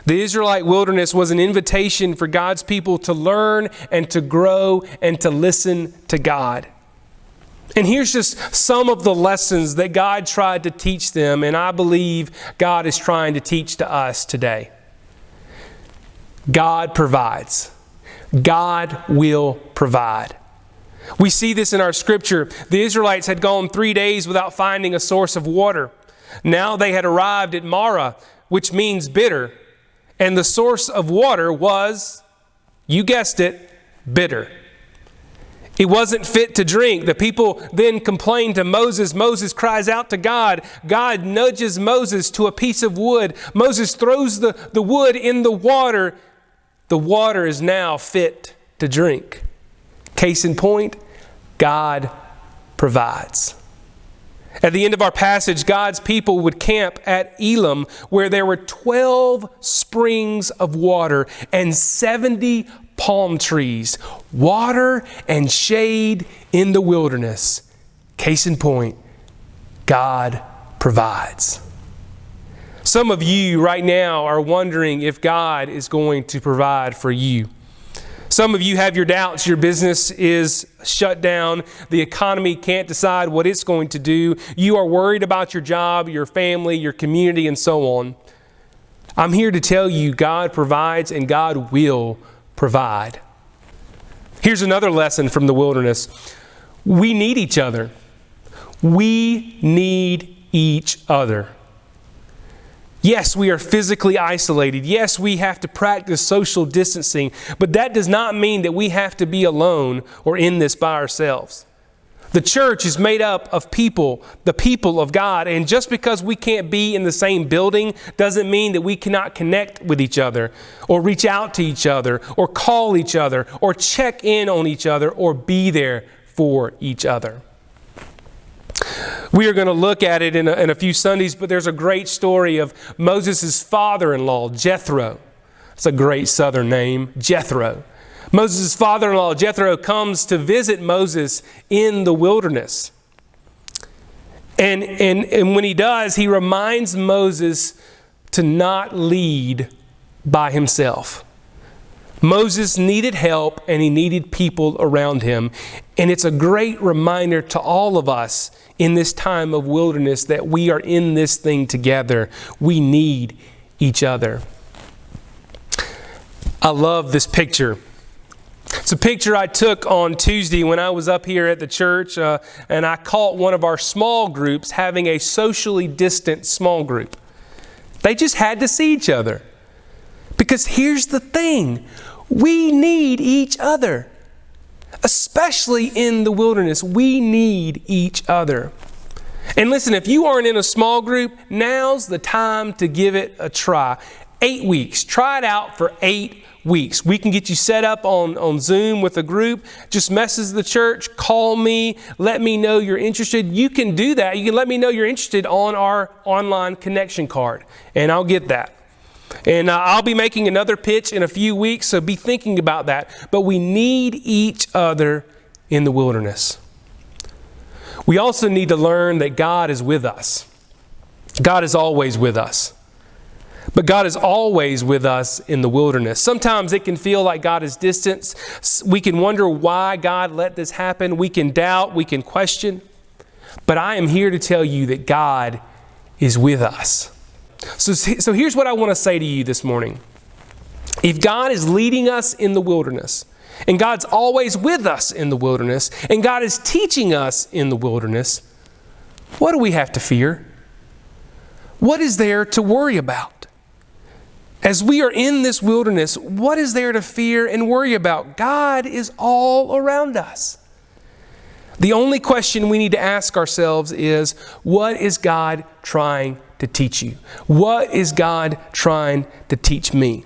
The Israelite wilderness was an invitation for God's people to learn and to grow and to listen to God. And here's just some of the lessons that God tried to teach them, and I believe God is trying to teach to us today. God provides. God will provide. We see this in our scripture. The Israelites had gone 3 days without finding a source of water. Now they had arrived at Marah, which means bitter. And the source of water was, you guessed it, bitter. It wasn't fit to drink. The people then complained to Moses. Moses cries out to God. God nudges Moses to a piece of wood. Moses throws the wood in the water. The water is now fit to drink. Case in point, God provides. At the end of our passage, God's people would camp at Elim, where there were 12 springs of water and 70 palm trees, water and shade in the wilderness. Case in point, God provides. Some of you right now are wondering if God is going to provide for you. Some of you have your doubts. Your business is shut down. The economy can't decide what it's going to do. You are worried about your job, your family, your community, and so on. I'm here to tell you God provides and God will provide. Here's another lesson from the wilderness. We need each other. We need each other. Yes, we are physically isolated. Yes, we have to practice social distancing, but that does not mean that we have to be alone or in this by ourselves. The church is made up of people, the people of God, and just because we can't be in the same building doesn't mean that we cannot connect with each other or reach out to each other or call each other or check in on each other or be there for each other. We are going to look at it in a few Sundays, but there's a great story of Moses' father-in-law, Jethro. It's a great southern name, Jethro. Moses' father-in-law, Jethro, comes to visit Moses in the wilderness. And when he does, he reminds Moses to not lead by himself. Moses needed help and he needed people around him. And it's a great reminder to all of us in this time of wilderness that we are in this thing together. We need each other. I love this picture. It's a picture I took on Tuesday when I was up here at the church, and I caught one of our small groups having a socially distant small group. They just had to see each other. Because here's the thing, we need each other. Especially in the wilderness, we need each other. And listen, if you aren't in a small group, now's the time to give it a try. 8 weeks. Try it out for 8 weeks. We can get you set up on Zoom with a group. Just message the church, call me, let me know you're interested. You can do that. You can let me know you're interested on our online connection card, and I'll get that. And I'll be making another pitch in a few weeks, so be thinking about that. But we need each other in the wilderness. We also need to learn that God is with us. God is always with us. But God is always with us in the wilderness. Sometimes it can feel like God is distant. We can wonder why God let this happen. We can doubt, we can question. But I am here to tell you that God is with us. So here's what I want to say to you this morning. If God is leading us in the wilderness, and God's always with us in the wilderness, and God is teaching us in the wilderness, what do we have to fear? What is there to worry about? As we are in this wilderness, what is there to fear and worry about? God is all around us. The only question we need to ask ourselves is, what is God trying to teach you? What is God trying to teach me?